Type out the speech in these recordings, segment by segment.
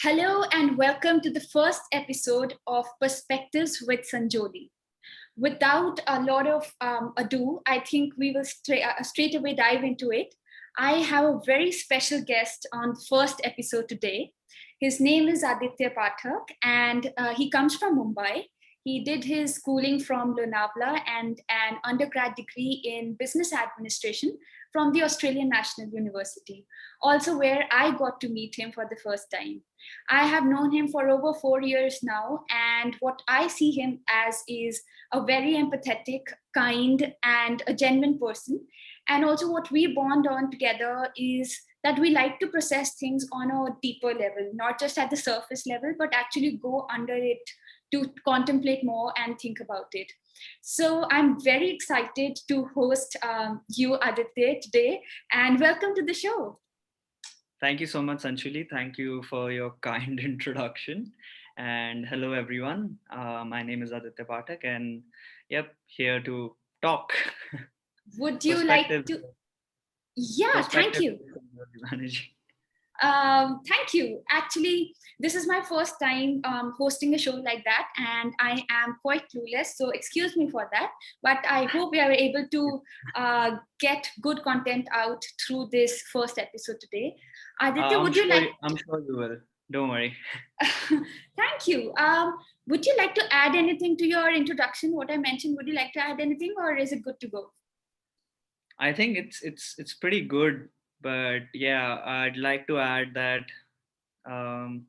Hello and welcome to the first episode of Perspectives with Sanjoli. Without a lot of ado, I think we will straight away dive into it. I have a very special guest on the first episode today. His name is Aditya Pathak, and he comes from Mumbai. He did his schooling from Lonavala and an undergrad degree in business administration from the Australian National University, also where I got to meet him for the first time. I have known him for over 4 years now, and what I see him as is a very empathetic, kind, and a genuine person. And also, what we bond on together is that we like to process things on a deeper level, not just at the surface level, but actually go under it to contemplate more and think about it. So I'm very excited to host you, Aditya, today, and welcome to the show. Thank you so much, Sanjoli. Thank you for your kind introduction. And hello, everyone. My name is Aditya Pathak, and here to talk. Would you like to? Yeah, thank you. Thank you. Actually, this is my first time hosting a show like that, and I am quite clueless. So excuse me for that. But I hope we are able to get good content out through this first episode today. Aditya, would you like? I'm sure you will. Don't worry. Thank you. Would you like to add anything to your introduction? What I mentioned. Would you like to add anything, or is it good to go? I think it's pretty good. But yeah, I'd like to add that I'm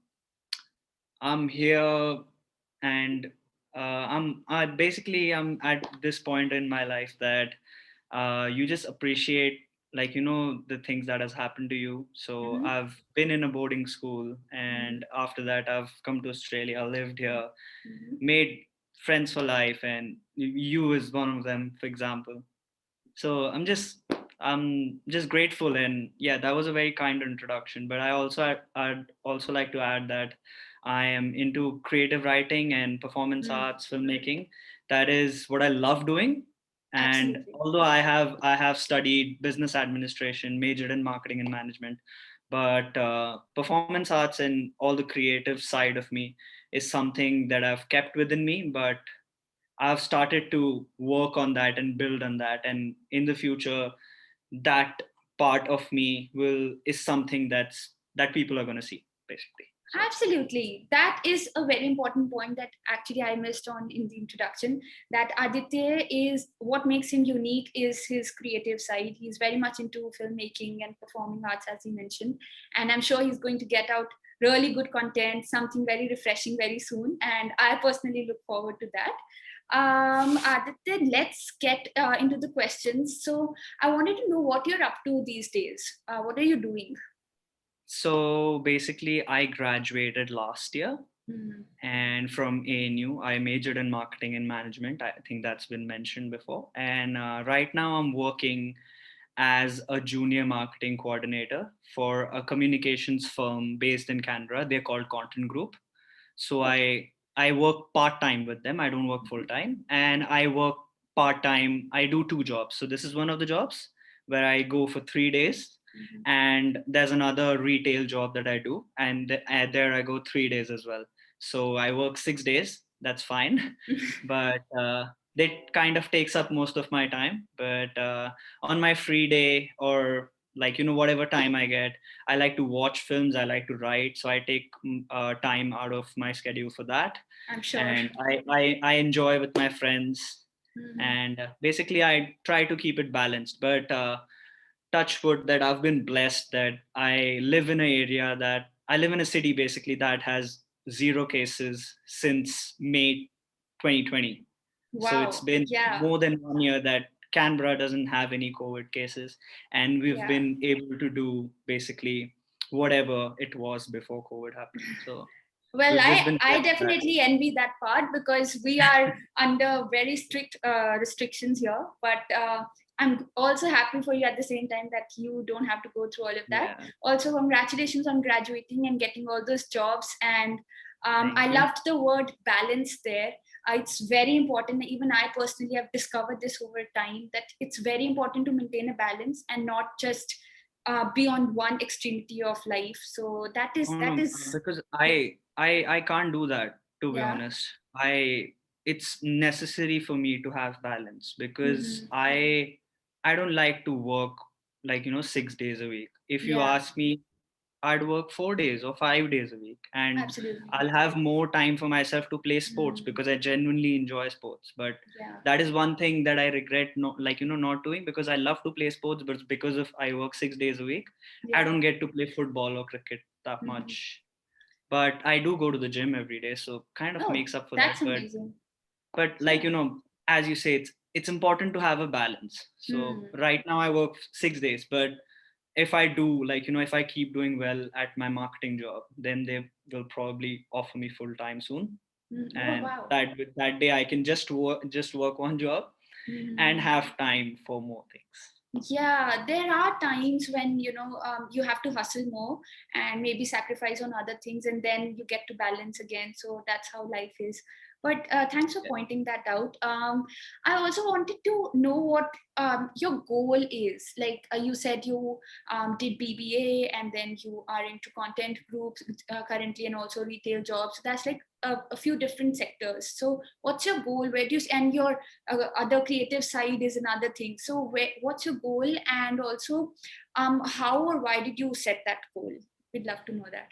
here and I'm at this point in my life that you just appreciate the things that has happened to you. So I've been in a boarding school, and after that I've come to Australia, lived here, made friends for life, and you is one of them, for example. So I'm just grateful, and yeah, that was a very kind introduction. But I'd also like to add that I am into creative writing and performance arts filmmaking. That is what I love doing. And Absolutely. although I have studied business administration, majored in marketing and management, but performance arts and all the creative side of me is something that I've kept within me. But I've started to work on that and build on that. And in the future, that part of me is something that people are going to see, basically. So. Absolutely. That is a very important point that actually I missed on in the introduction, that Aditya is what makes him unique is his creative side. He's very much into filmmaking and performing arts, as he mentioned. And I'm sure he's going to get out really good content, something very refreshing very soon. And I personally look forward to that. Aditya, let's get into the questions. So I wanted to know what you're up to these days. What are you doing? So basically, I graduated last year, and from ANU, I majored in marketing and management. I think that's been mentioned before. And right now, I'm working as a junior marketing coordinator for a communications firm based in Canberra. They're called Content Group. So I work part-time with them. I don't work full-time, and I work part-time. I do two jobs. So this is one of the jobs where I go for 3 days, and there's another retail job that I do, and there I go 3 days as well. So I work 6 days. That's fine, but that kind of takes up most of my time. But on my free day, or whatever time I get, I like to watch films, I like to write, so I take time out of my schedule for that. I'm sure. And I enjoy with my friends. And basically I try to keep it balanced. But touch wood that I've been blessed that I live in a city basically that has 0 cases since May 2020. Wow. So it's been more than 1 year that Canberra doesn't have any COVID cases, and we've been able to do basically whatever it was before COVID happened. So well, I definitely envy that part, because we are under very strict restrictions here. But I'm also happy for you at the same time that you don't have to go through all of that. Yeah. Also, congratulations on graduating and getting all those jobs. And I loved the word balance there. It's very important. Even I personally have discovered this over time, that it's very important to maintain a balance and not just beyond one extremity of life. So that is Oh, no, because I can't do that, to be yeah. honest. It's necessary for me to have balance because Mm-hmm. I don't like to work like 6 days a week. If you Yeah, ask me, I'd work 4 days or 5 days a week, and absolutely. I'll have more time for myself to play sports Mm, because I genuinely enjoy sports. But yeah, that is one thing that I regret not doing, because I love to play sports, but because of I work 6 days a week, I yeah. don't get to play football or cricket that Mm-hmm. much. But I do go to the gym every day, so kind of Oh, makes up for that. that's amazing. But like Yeah. as you say, it's important to have a balance. So Mm, right now I work 6 days, but if I do, if I keep doing well at my marketing job, then they will probably offer me full time soon, mm. Oh, and wow. that day I can just work one job and Mm. have time for more things. Yeah, there are times when you have to hustle more and maybe sacrifice on other things, and then you get to balance again. So that's how life is. But thanks for Yeah. pointing that out. I also wanted to know what your goal is. Like you said, you did BBA, and then you are into content groups currently, and also retail jobs. So that's like a few different sectors. So what's your goal? Where do you, and your other creative side is another thing. So what's your goal, and also how or why did you set that goal? We'd love to know that.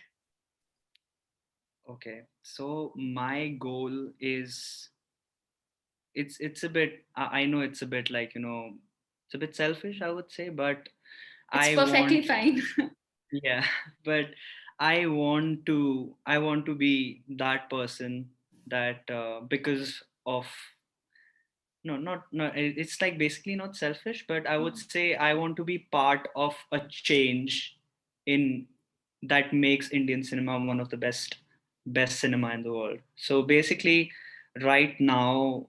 Okay, so my goal is, it's a bit, I know it's a bit like it's a bit selfish, I would say, but It's I perfectly want, fine. yeah, but I want to be that person that, because of, no, it's like basically not selfish, but I would say I want to be part of a change in that makes Indian cinema one of the best cinema in the world. So basically, right now,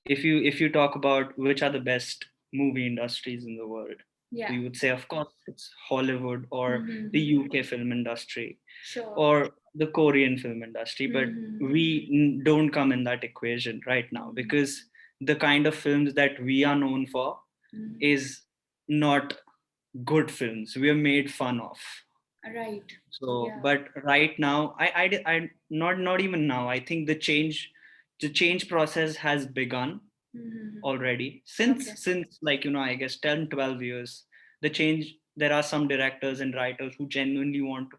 if you talk about which are the best movie industries in the world, Yeah. we would say, of course, it's Hollywood or the Mm-hmm. UK film industry Sure. or the Korean film industry. But Mm-hmm. we don't come in that equation right now, Mm-hmm. because the kind of films that we are known for Mm-hmm. is not good films. We are made fun of. Right. So, Yeah. but right now, I not even now. I think the change process has begun Mm-hmm. already, Okay. since like I guess 10, 12 years. The change, there are some directors and writers who genuinely want to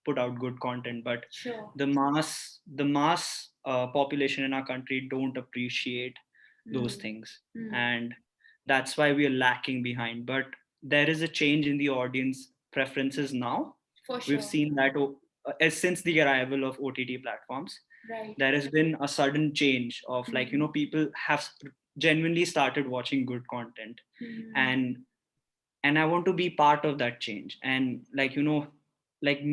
put out good content, but Sure. the mass population in our country don't appreciate those Mm. things, Mm. and that's why we are lacking behind. But there is a change in the audience preferences now. For We've sure. seen that since the arrival of OTT platforms, Right. there has been a sudden change of, like Mm-hmm. people have genuinely started watching good content, Mm-hmm. and I want to be part of that change, and like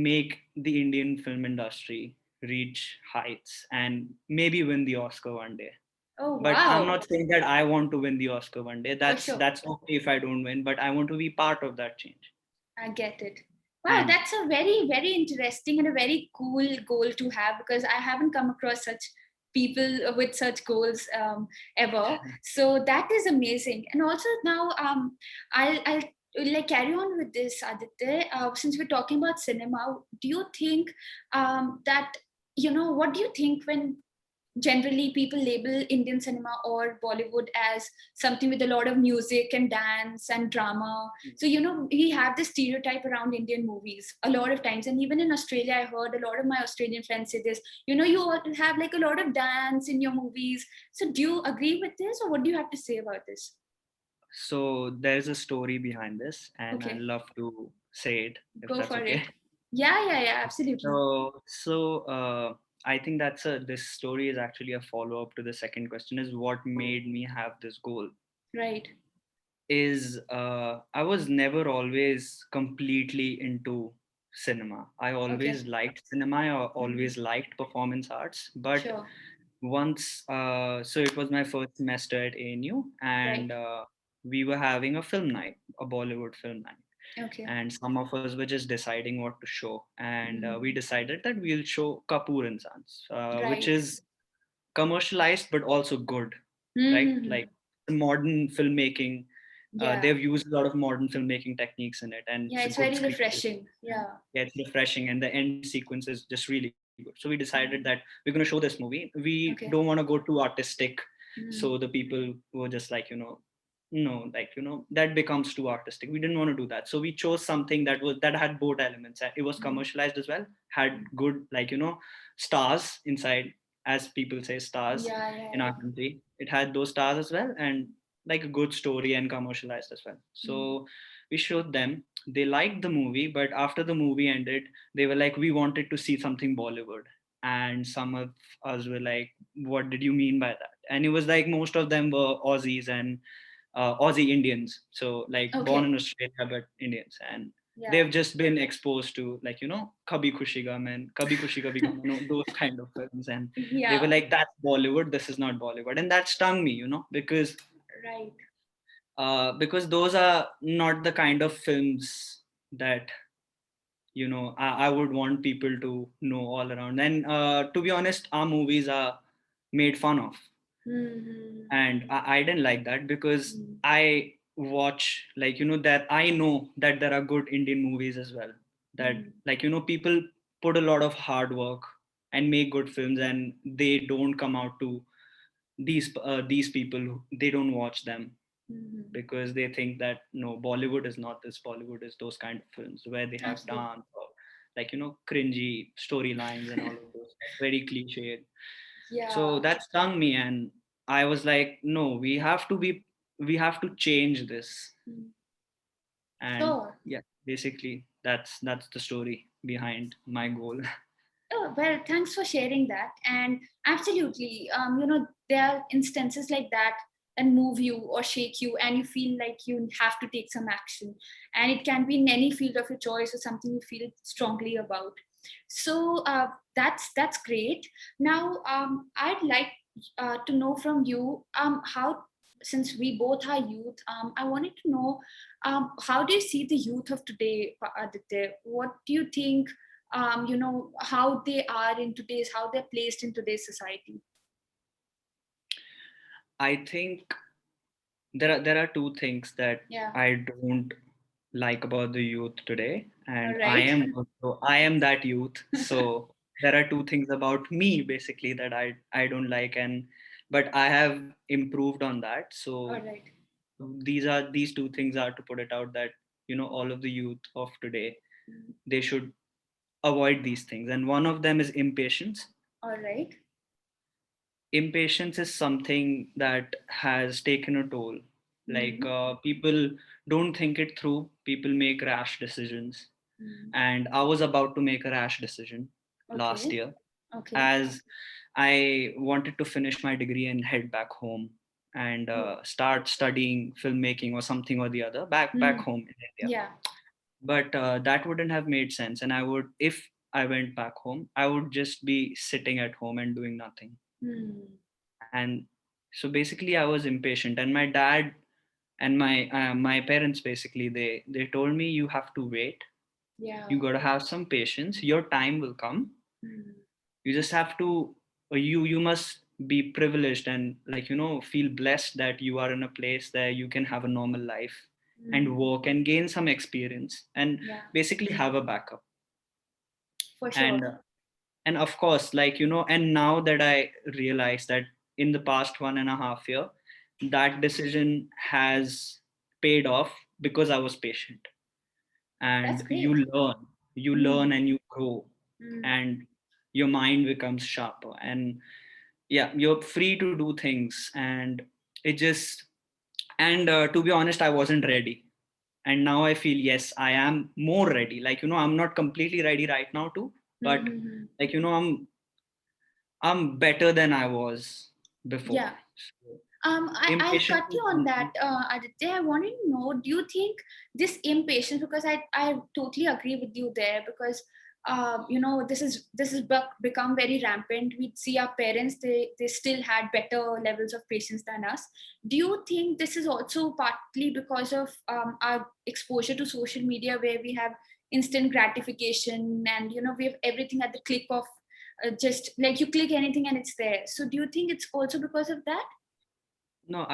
make the Indian film industry reach heights and maybe win the Oscar one day. Oh, But I'm wow. not saying that I want to win the Oscar one day. For that's sure. that's okay if I don't win, but I want to be part of that change. I get it. Wow, And that's a very, very interesting and a very cool goal to have, because I haven't come across such people with such goals ever. So that is amazing. And also now, I'll like carry on with this, Aditya. Since we're talking about cinema, do you think that what do you think when generally people label Indian cinema or Bollywood as something with a lot of music and dance and drama? So, we have this stereotype around Indian movies a lot of times. And even in Australia, I heard a lot of my Australian friends say this, you all have like a lot of dance in your movies. So, do you agree with this, or what do you have to say about this? so there's a story behind this, and I'd Okay, love to say it, if go that's for okay. it. Yeah, yeah, yeah, absolutely. So I think this story is actually a follow up to the second question: is what made me have this goal. Right. Is I was never always completely into cinema. I Okay. always liked cinema. I Mhm. always liked performance arts, but Sure. once, so it was my first semester at ANU, Right. and we were having a film night, a Bollywood film night, Okay. and some of us were just deciding what to show, and we Mhm. decided that we'll show Kapoor and Sons, which Right. is commercialized but also good, right? Mm-hmm. Like modern filmmaking They've used a lot of modern filmmaking techniques in it, and it's a It's good very screen. refreshing. Yeah, it's refreshing, and the end sequence is just really good. So we decided that we're going to show this movie. We don't want to go too artistic, so the people were just like, no, like, that becomes too artistic. We didn't want to do that, so we chose something that had both elements. It was commercialized as well, had good, like, stars inside, as people say, stars in our country. It had those stars as well, and like a good story, and commercialized as well. So we showed them. They liked the movie, but after the movie ended, they were like, we wanted to see something Bollywood. And some of us were like, what did you mean by that? And it was like most of them were Aussies and Aussie Indians, so like born in Australia but Indians, and they've just been exposed to, like, Kabhi Khushi Gum and Kabhi Khushi Kabhi Gum, those kind of films, and they were like, that's Bollywood, this is not Bollywood. And that stung me, because because those are not the kind of films that, I would want people to know all around. And to be honest, our movies are made fun of, and I didn't like that, because I watch, like, that I know that there are good Indian movies as well, that, like, people put a lot of hard work and make good films, and they don't come out to these people they don't watch them, because they think that, no, Bollywood is not this, Bollywood is those kind of films where they have dance, or like, cringy storylines and all of those, very cliche. So that stung me, and I was like, no, we have to change this. And yeah, basically that's the story behind my goal. Oh, well, thanks for sharing that. And absolutely, there are instances like that move you or shake you, and you feel like you have to take some action. And it can be in any field of your choice or something you feel strongly about. So that's great. Now, I'd like to know from you how, since we both are youth, I wanted to know how do you see the youth of today, Aditya? What do you think? How they are how they're placed in today's society? I think there are two things that I don't like about the youth today, and I am that youth. So there are two things about me basically that I don't like, and but I have improved on that. So these two things are, to put it out, that all of the youth of today, they should avoid these things, and one of them is impatience. All right. Impatience is something that has taken a toll. Like, people don't think it through, people make rash decisions. And I was about to make a rash decision last year, as I wanted to finish my degree and head back home, and start studying filmmaking or something or the other back home in India. But that wouldn't have made sense, and if I went back home, I would just be sitting at home and doing nothing. And so basically I was impatient, and my dad and my parents, basically, they told me, you have to wait, you got to have some patience, your time will come. You just have to, you must be privileged, and, like, feel blessed that you are in a place where you can have a normal life and work and gain some experience, and basically have a backup. For sure. And of course, like, and now that I realize that in the past 1.5 year, that decision has paid off, because I was patient. And you learn and you grow, and your mind becomes sharper, and yeah, you're free to do things. And it just, and to be honest, I wasn't ready, and now I feel, yes, I am more ready. Like, I'm not completely ready right now too, but like, I'm better than I was before. So, I'll cut you on that, Aditya. I wanted to know, do you think this impatience, because I totally agree with you there, because this is become very rampant. We see our parents, they still had better levels of patience than us. Do you think this is also partly because of our exposure to social media, where we have instant gratification, and we have everything at the click of just like you click anything and it's there? So do you think it's also because of that? no,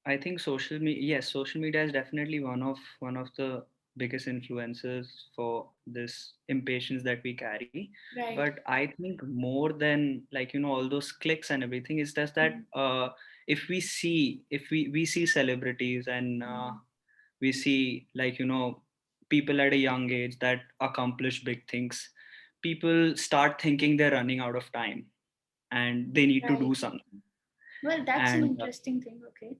I think social media, yes, social media is definitely one of the biggest influences for this impatience that we carry. Right. But I think more than, like, all those clicks and everything, is just that Mm, if we see celebrities, and mm, we see, like, people at a young age that accomplish big things, people start thinking they're running out of time and they need to do right. something. Well, that's an And interesting thing. Okay.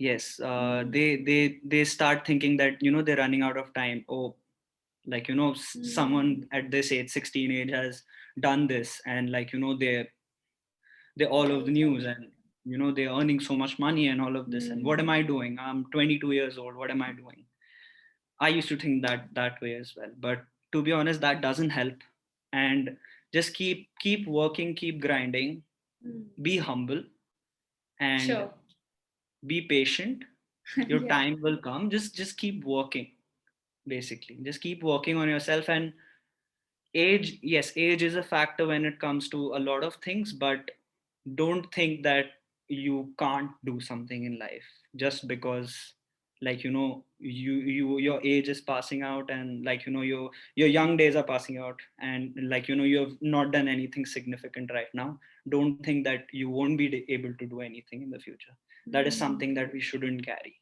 yes, Mm, they start thinking that, they're running out of time. Oh, like, mm, someone at this age, 16 age, has done this, and, like, they're all over the right, right. news, and, they're earning so much money and all of this. And what am Mm, I doing? I'm 22 years old. What am I doing? I used to think that way as well. But to be honest, that doesn't help. And just keep working, keep grinding, mm. be humble, and Sure. be patient. Your Yeah. time will come. Just keep working, basically. Just keep working on yourself. And age, yes, age is a factor when it comes to a lot of things, but don't think that you can't do something in life just because, like, your age is passing out, and, like, your young days are passing out, and, like, you have not done anything significant right now. Don't think that you won't be able to do anything in the future. That is Mm. something that we shouldn't carry.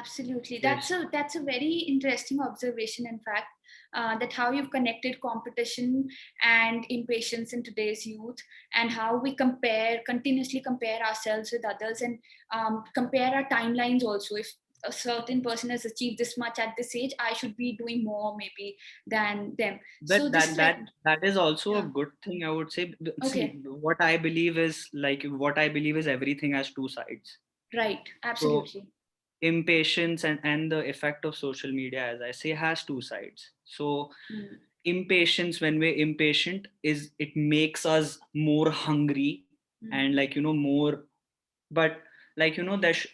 Absolutely. Yes. That's a very interesting observation, in fact, that how you've connected competition and impatience in today's youth, and how we continuously compare ourselves with others, and compare our timelines also. If a certain person has achieved this much at this age, I should be doing more maybe than them. But So this that is like, that that is also a yeah, good thing, I would say. See, okay, what I believe is everything has two sides. right, So absolutely. impatience and the effect of social media, as I say, has two sides. So Mm, impatience, when we're impatient, is it makes us more hungry, and, mm, like, more. But, like,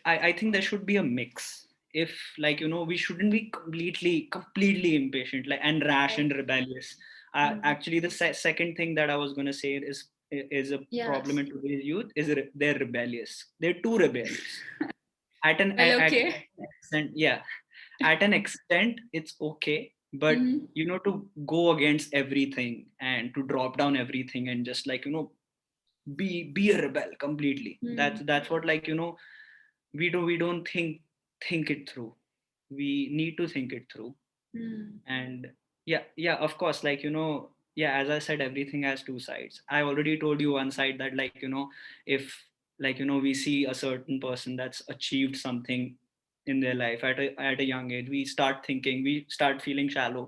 I think there should be a mix. If, like, we shouldn't be completely impatient, like, and rash right. and rebellious. Mm, Actually, the second thing that I was going to say is a problem yes. in today's youth, is they're rebellious. They're too rebellious. at an Well, at okay. an extent, yeah, at an extent it's okay. But, Mm, to go against everything and to drop down everything and just, like, be a rebel completely, mm, that's what, like, we don't think it through. We need to think it through. mm, And yeah, of course, like, yeah, as I said, everything has two sides. I already told you one side, that, like, if, like, we see a certain person that's achieved something in their life at a young age, we start feeling shallow,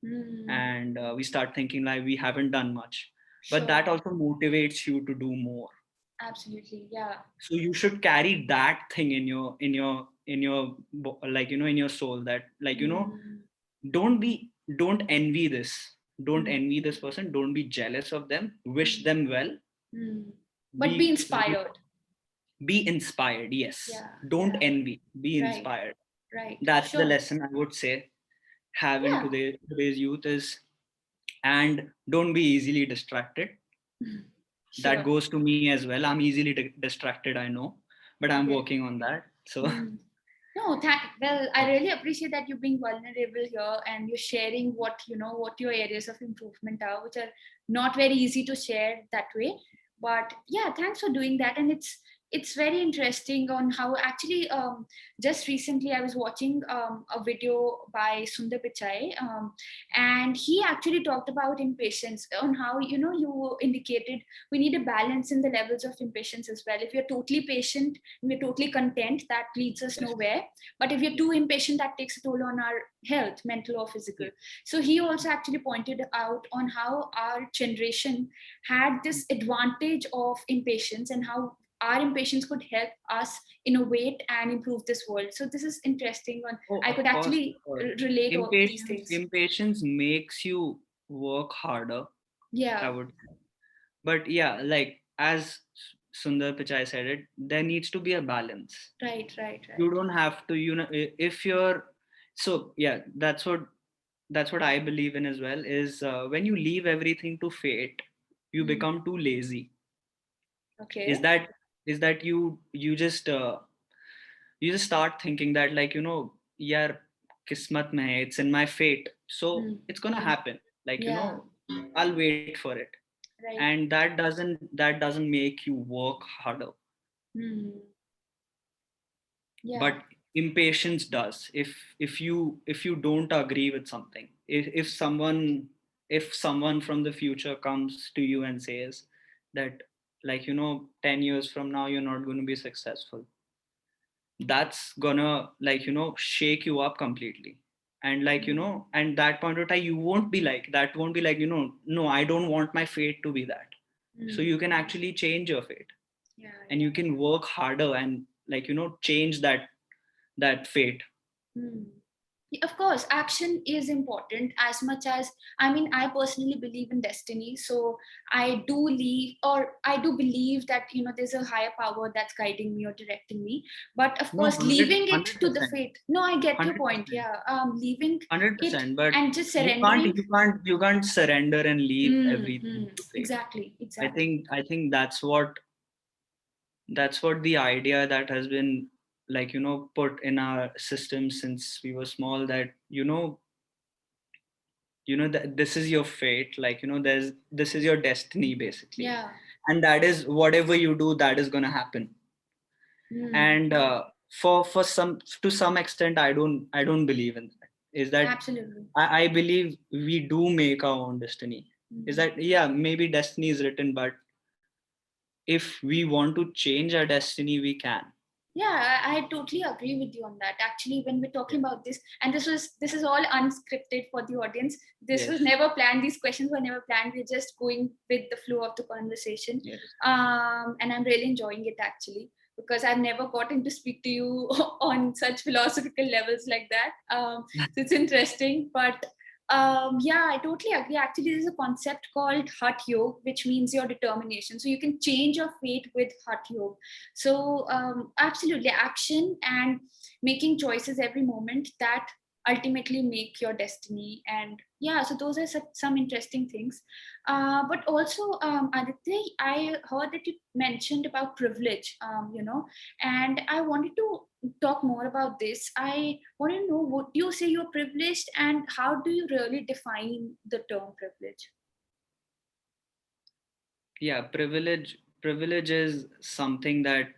mm. and we start thinking like we haven't done much. But Sure. that also motivates you to do more. Absolutely. Yeah. So you should carry that thing like, in your soul, that, like, Mm, don't be don't envy this don't mm, envy this person, don't be jealous of them, wish mm, them well. mm. But be be inspired. be inspired, yes. Yeah. Don't Yeah. envy, be Right. inspired. Right. That's the Sure. lesson I would say, having Yeah. today's youth is. And don't be easily distracted. Mm. That Sure. goes to me as well. I'm easily distracted, I know, but I'm Okay. working on that. So Mm. No, well, I really appreciate that you're being vulnerable here and you're sharing what your areas of improvement are, which are not very easy to share that way. But yeah, thanks for doing that. And it's very interesting on how actually just recently I was watching a video by Sundar Pichai, and he actually talked about impatience, on how you indicated we need a balance in the levels of impatience as well. If you're totally patient and we're totally content, that leads us nowhere. But if you're yeah, too impatient, that takes a toll on our health, mental or physical. yeah. So he also actually pointed out on how our generation had this advantage of impatience, and how our impatience could help us innovate and improve this world. So this is interesting. On Oh, I of could course, actually of course. relate all these Impatience, things. impatience makes you work harder, I Yeah. would say. But yeah, like, as Sundar Pichai said it, there needs to be a balance. Right. Right. You Right. don't have to, if you're, so yeah, that's what I believe in as well, is when you leave everything to fate, you Mm. become too lazy. Is Okay. that is that you just you just start thinking that, like, yaar, kismat mein hai, it's in my fate, so it's gonna happen, like, Yeah. I'll wait for it. Right. And that doesn't make you work harder. Yeah. But impatience does. If you don't agree with something, if someone from the future comes to you and says that, like, 10 years from now you're not going to be successful, that's gonna, like, shake you up completely. And, like, and that point of time, you won't be like that, won't be like, no, I don't want my fate to be that. So you can actually change your fate. Yeah, and you can work harder and, like, change that fate. Of course, action is important as much as, I mean, I personally believe in destiny. So I do believe that, there's a higher power that's guiding me or directing me. But of No, course, leaving it to the 100%. fate. No, I get your point. 100%. Yeah. Leaving it 100%. But and just you can't surrendering. you can't you can't surrender and leave everything to fate. Exactly. I Exactly. think I think that's what the idea that has been, like, put in our system since we were small, that, that this is your fate, like, this is your destiny, basically. Yeah. And that is, whatever you do, that is going to happen. And for some, to some extent, I don't believe in that. Is that Absolutely. I believe we do make our own destiny. Is that, yeah, maybe destiny is written, but if we want to change our destiny, we can. Yeah, I totally agree with you on that. Actually, when we're talking about this, and this is all unscripted for the audience. This was Yes. never planned. These questions were never planned. We're just going with the flow of the conversation. Yes. And I'm really enjoying it, actually, because I've never gotten to speak to you on such philosophical levels like that. So it's interesting. But yeah, I totally agree. Actually, there's a concept called Hat Yog, which means your determination. So you can change your fate with Hat Yog. So absolutely, action and making choices every moment that ultimately make your destiny. And yeah, so those are some interesting things. But also, Aditya, I heard that you mentioned about privilege, and I wanted to talk more about this. I want to know, would you say you're privileged, and how do you really define the term privilege? Yeah, privilege is something that,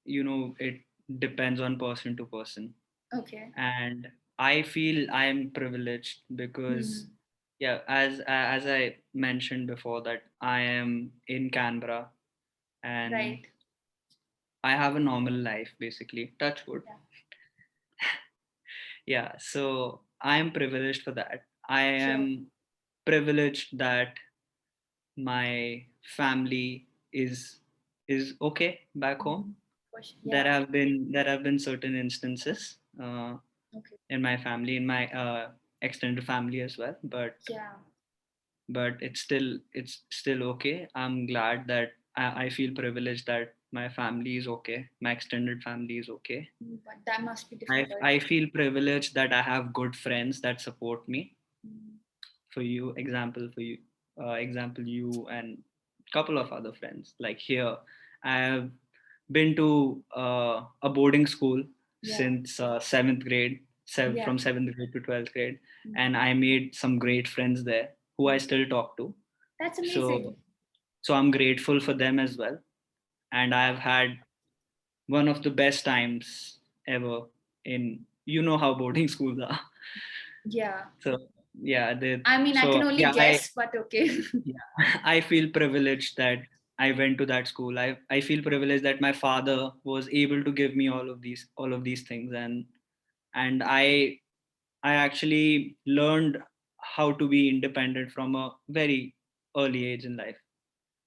it depends on person to person. Okay. And I feel I am privileged because, yeah, as I mentioned before, that I am in Canberra, and Right. I have a normal life, basically, touch wood. Yeah. Yeah, so I am privileged for that. I Sure. am privileged that my family is okay back home. There Yeah. have been certain instances Okay. in my family, in my extended family as well, but Yeah. it's still okay. I'm glad that I feel privileged that my family is okay, my extended family is okay. But that must be I difficult. I feel privileged that I have good friends that support me. Mm. For you, example, you and couple of other friends. Like here, I have been to a boarding school Yeah. since seventh grade, Yeah. from seventh grade to 12th grade, Mm. and I made some great friends there who I still talk to. That's amazing. So so I'm grateful for them as well, and I've had one of the best times ever in, how boarding schools are. Yeah. So yeah, I mean, I can so only yeah, guess, but okay. yeah, I feel privileged that I went to that school. I feel privileged that my father was able to give me all of these things, and I actually learned how to be independent from a very early age in life.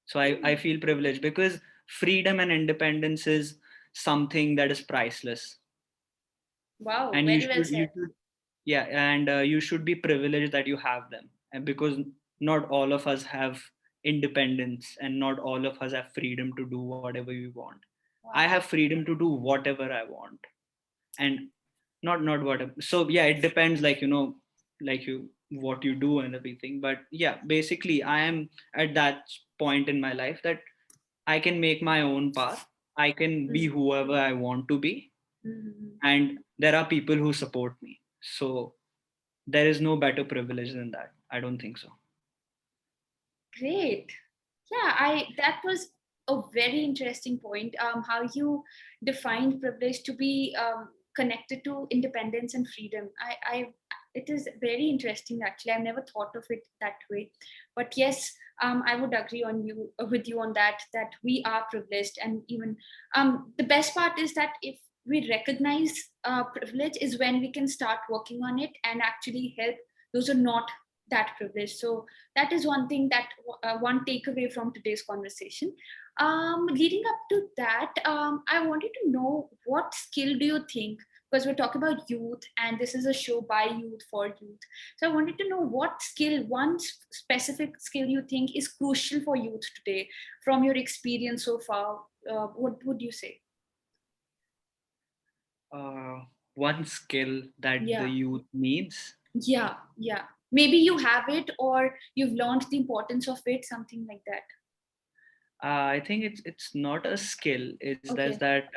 So I feel privileged because freedom and independence is something that is priceless. Wow, And very well said. yeah, and you should be privileged that you have them, and because not all of us have independence, and not all of us have freedom to do whatever we want. I Wow. have freedom to do whatever I want, and not whatever. So yeah, it depends, like, like you what you do and everything. But yeah, basically I am at that point in my life that I can make my own path. I can be whoever I want to be, and there are people who support me. So there is no better privilege than that. I don't think so. Great. Yeah, that was a very interesting point. How you defined privilege to be connected to independence and freedom. It is very interesting. Actually, I've never thought of it that way. But yes, I would agree on you with you on that. That we are privileged, and even the best part is that if we recognize privilege, is when we can start working on it and actually help those who are not that privileged. So that is one thing that one takeaway from today's conversation. Leading up to that, I wanted to know, what skill do you think, because we're talking about youth and this is a show by youth for youth, so I wanted to know what skill, one specific skill you think is crucial for youth today from your experience so far. What would you say? One skill that the Yeah. youth needs. Yeah, maybe you have it or you've learned the importance of it, something like that. I think it's not a skill. It's Okay. that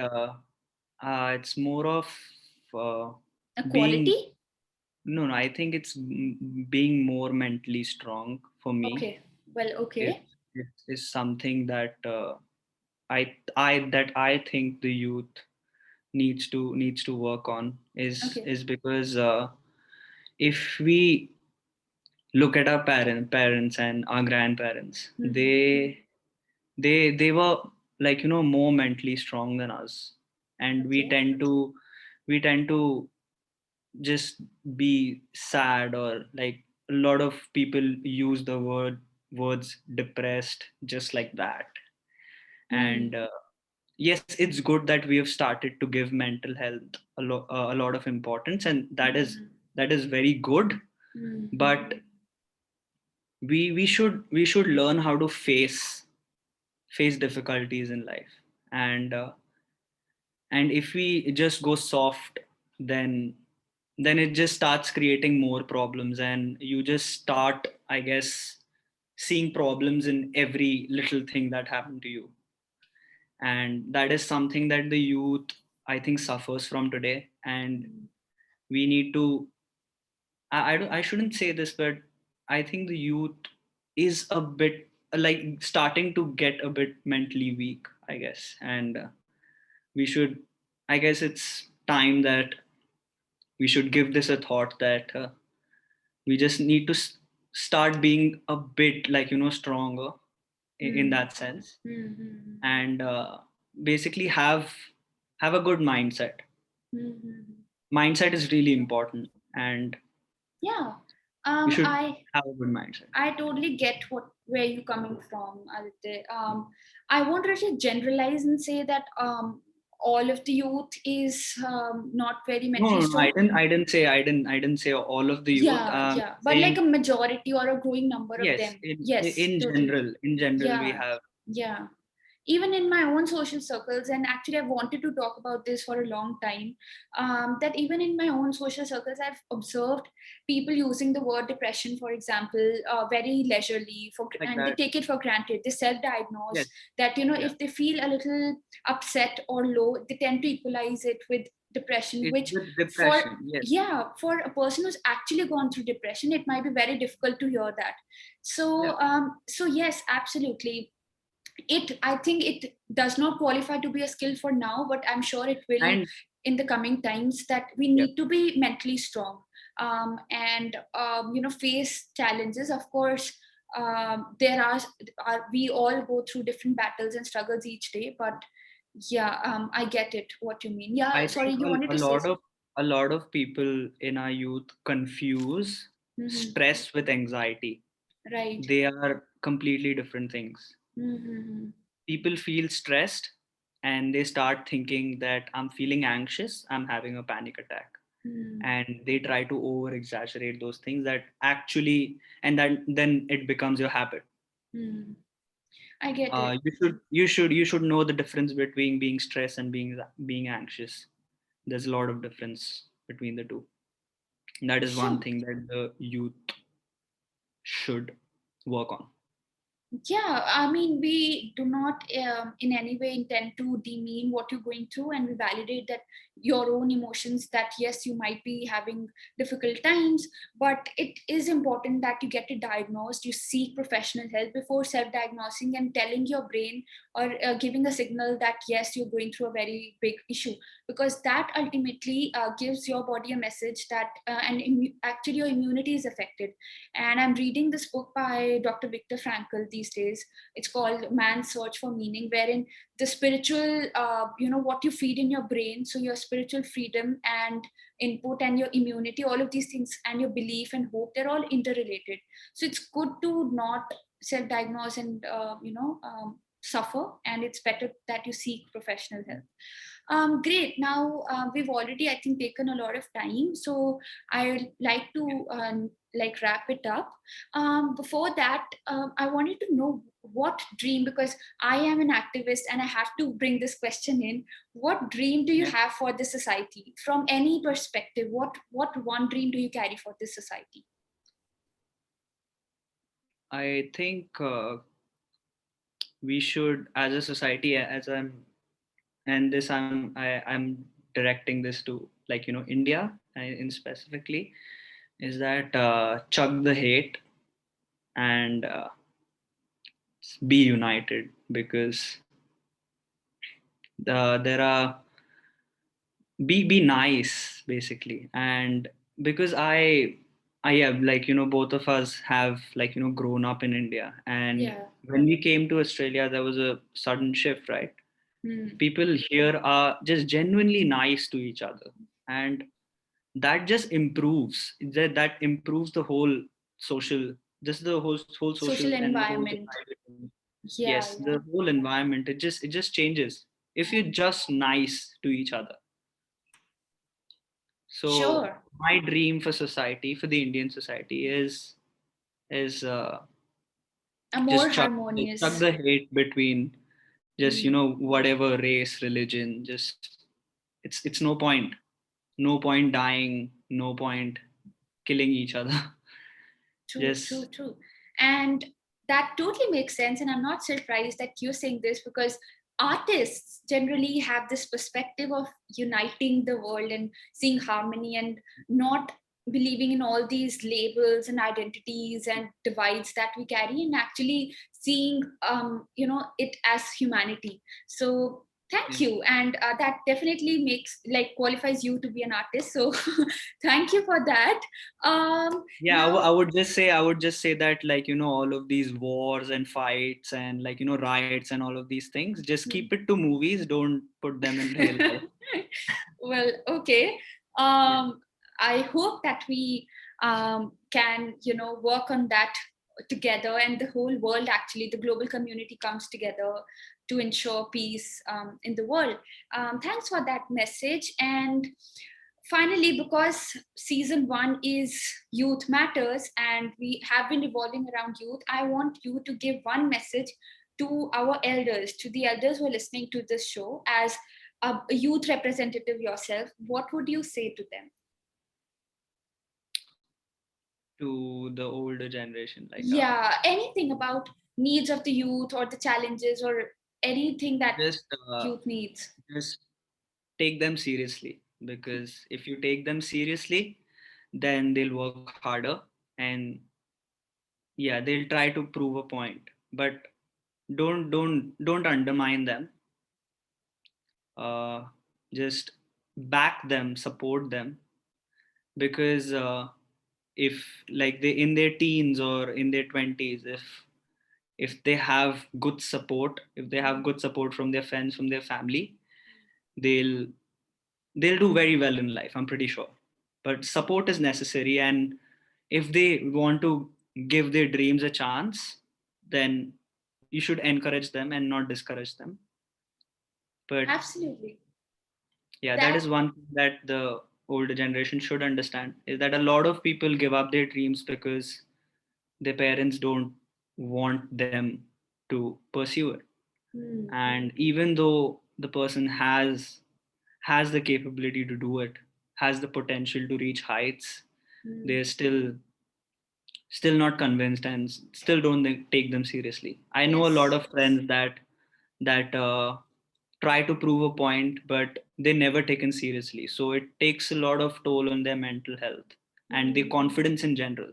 it's more of uh, A being. quality. No, I think it's being more mentally strong for me. Okay. Well, Is okay. is something that I think the youth needs to work on. Okay. Is because if we look at our parents and our grandparents, Mm-hmm. they were, like, more mentally strong than us, and Okay. we tend to just be sad, or like a lot of people use the words depressed just like that. Mm. And yes, it's good that we have started to give mental health a lot of importance, and Mm-hmm. that is very good. But Mm-hmm. we should learn how to face difficulties in life. And and if we just go soft, then it just starts creating more problems, and you just start, I guess, seeing problems in every little thing that happened to you. And that is something that the youth, I think, suffers from today. And we need to, I shouldn't say this, but I think the youth is a bit, like, starting to get a bit mentally weak, I guess. And we should, I guess it's time that we should give this a thought, that we just need to start being a bit, like, stronger in Mm-hmm. that sense. Mm-hmm. And basically have a good mindset. Mm-hmm. Mindset is really important, and Yeah. we should I have a good mindset. I totally get where you're coming from, Aditya. I won't really generalize and say that all of the youth is not very No, mentally no, no, strong. I didn't say all of the youth. Yeah, yeah, but like a Saying majority or a growing number of yes, them. Yes, totally. in general, we Yeah, have. yeah. Even in my own social circles, and actually I've wanted to talk about this for a long time, that even in my own social circles I've observed people using the word depression, for example, very leisurely, Like and they that. take it for granted. They self-diagnose Yes. that, Yeah. if they feel a little upset or low, they tend to equalize it with depression, It's which with for, depression. Yes. yeah, for a person who's actually gone through depression, it might be very difficult to hear that. Yeah. So yes, absolutely. I think it does not qualify to be a skill for now, but I'm sure it will And in the coming times, that we yeah, need to be mentally strong, and face challenges. Of course, there are we all go through different battles and struggles each day, but yeah, I get it what you mean. Yeah, I sorry, think you wanted to say something. a lot of people in our youth confuse Mm-hmm. stress with anxiety. Right. They are completely different things. Mm-hmm. People feel stressed and they start thinking that I'm feeling anxious, I'm having a panic attack. Mm-hmm. And they try to over exaggerate those things that actually, and then it becomes your habit. Mm-hmm. I get it. You should know the difference between being stressed and being anxious. There's a lot of difference between the two. That is one Sure. thing that the youth should work on. Yeah, I mean, we do not in any way intend to demean what you're going through, and we validate that your own emotions, that yes, you might be having difficult times, but it is important that you get it diagnosed, you seek professional help before self-diagnosing and telling your brain or giving a signal that yes, you're going through a very big issue, because that ultimately gives your body a message that actually your immunity is affected. And I'm reading this book by Dr. Viktor Frankl these days. It's called Man's Search for Meaning, wherein the spiritual, what you feed in your brain, so your spiritual freedom and input and your immunity, all of these things, and your belief and hope, they're all interrelated. So it's good to not self-diagnose and, suffer, and it's better that you seek professional help. Great. Now we've already, I think, taken a lot of time, so I like to wrap it up. Before that, I wanted to know what dream, because I am an activist and I have to bring this question in. What dream do you Yeah. have for the society from any perspective? What one dream do you carry for this society? I think we should, as a society, and this I'm directing this to, like, India in specifically, is that chug the hate and be united, because there are be nice basically. And because I have, like, both of us have, like, grown up in India, and Yeah. when we came to Australia there was a sudden shift, right? Hmm. People here are just genuinely nice to each other, and that just that improves the whole social, just the whole social Social and the whole environment. society. Yeah, Yes, yeah. the whole environment, it just changes if you're just nice to each other. So Sure. my dream for society, for the Indian society, is A more just chuck harmonious. the hate between, just, Hmm. whatever race, religion. Just, it's no point, no point dying, no point killing each other. True, true, Just, true. And that totally makes sense. And I'm not surprised that you're saying this, because artists generally have this perspective of uniting the world and seeing harmony and not believing in all these labels and identities and divides that we carry, and actually seeing it as humanity. So thank yeah. you, and that definitely makes, like, qualifies you to be an artist, so thank you for that. Yeah, Now, I would just say that, like, all of these wars and fights and, like, riots and all of these things, just keep it to movies, don't put them in real life. well, okay. Yeah. I hope that we can, work on that together, and the whole world, actually, the global community comes together to ensure peace in the world. Thanks for that message. And finally, because season one is Youth Matters and we have been revolving around youth, I want you to give one message to our elders, to the elders who are listening to this show, as a youth representative yourself. What would you say to them? To the older generation like us, Yeah, anything about needs of the youth or the challenges or anything that just youth needs. just take them seriously, because if you take them seriously, then they'll work harder, and yeah, they'll try to prove a point, but don't undermine them. uh, just back them, support them, because if, like, they in their teens or in their 20s, if they have good support, if they have good support from their friends, from their family, they'll they'll do very well in life, I'm pretty sure. But support is necessary, and if they want to give their dreams a chance, then you should encourage them and not discourage them. But Absolutely. yeah, that That is one thing that the older generation should understand, is that a lot of people give up their dreams because their parents don't want them to pursue it. hmm, And even though the person has the capability to do it, has the potential to reach heights, hmm, they're still still not convinced and still don't take them seriously. I know a lot of friends that try to prove a point, but they never taken seriously. So it takes a lot of toll on their mental health and their confidence in general.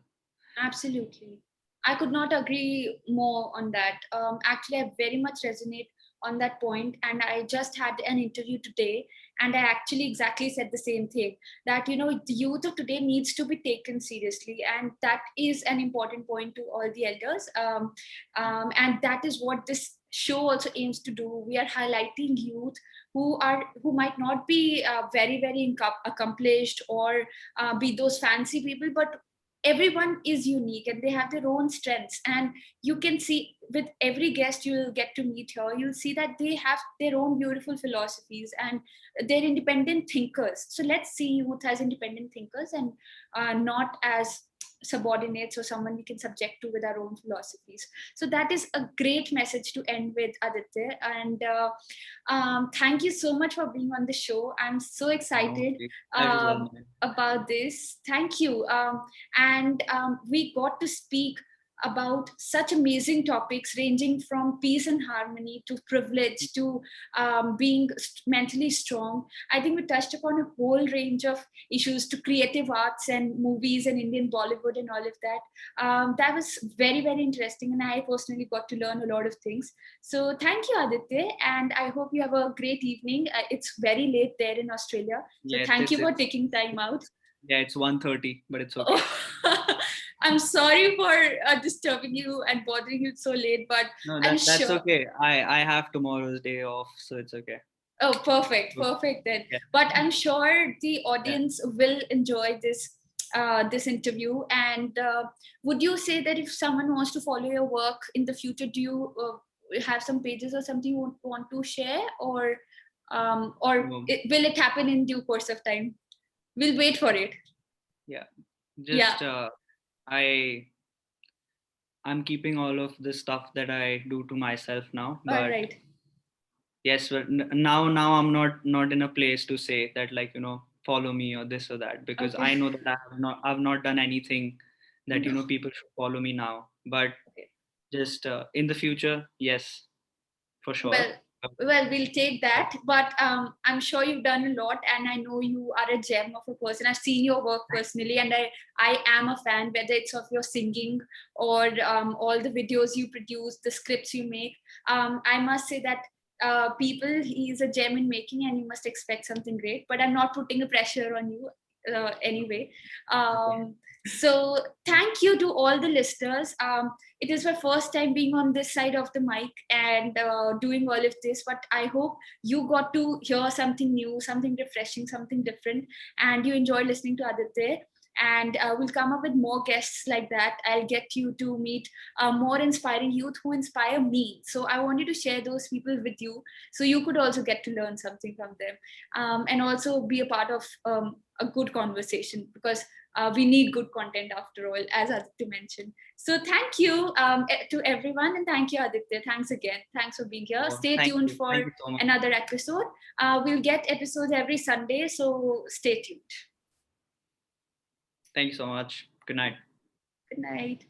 Absolutely. I could not agree more on that. Actually, I very much resonate on that point. And I just had an interview today, and I actually exactly said the same thing, that, you know, the youth of today needs to be taken seriously. And that is an important point to all the elders. And that is what this show also aims to do. We are highlighting youth who might not be very accomplished or be those fancy people, but everyone is unique and they have their own strengths. And you can see with every guest you'll get to meet here, you'll see that they have their own beautiful philosophies and they're independent thinkers. So let's see youth as independent thinkers and not as subordinates or someone we can subject to with our own philosophies. So that is a great message to end with, Aditya. And thank you so much for being on the show. I'm so excited about this. Thank you. And we got to speak about such amazing topics ranging from peace and harmony to privilege to being mentally strong. I think we touched upon a whole range of issues to creative arts and movies and Indian Bollywood and all of that. That was very interesting, and I personally got to learn a lot of things. So thank you, Aditya, and I hope you have a great evening. It's very late there in Australia, so thank you for taking time out. Yeah, it's 1:30, but it's okay. I'm sorry for disturbing you and bothering you so late, but no, that's okay. I have tomorrow's day off, so it's okay. Oh, perfect then. Yeah. But I'm sure the audience will enjoy this interview. And would you say that if someone wants to follow your work in the future, do you have some pages or something you want to share, or will it happen in due course of time? We'll wait for it. Yeah, just I'm keeping all of the stuff that I do to myself now. But all right. Yes, but now I'm not in a place to say that, like, you know, follow me or this or that, because I know that I've not done anything that you know people should follow me now. But just in the future, yes, for sure. Well, we'll take that, but I'm sure you've done a lot, and I know you are a gem of a person. I've seen your work personally, and I am a fan, whether it's of your singing or all the videos you produce, the scripts you make. I must say that people, he's a gem in making, and you must expect something great, but I'm not putting the pressure on you anyway. So thank you to all the listeners. It is my first time being on this side of the mic and doing all of this, but I hope you got to hear something new, something refreshing, something different, and you enjoy listening to Aditya. And we'll come up with more guests like that. I'll get you to meet more inspiring youth who inspire me. So I wanted to share those people with you, so you could also get to learn something from them, and also be a part of a good conversation, because we need good content after all, as Aditya mentioned. So thank you to everyone, and thank you, Aditya. Thanks again. Thanks for being here. Stay tuned for another episode. We'll get episodes every Sunday, so stay tuned. Thank you so much. Good night. Good night.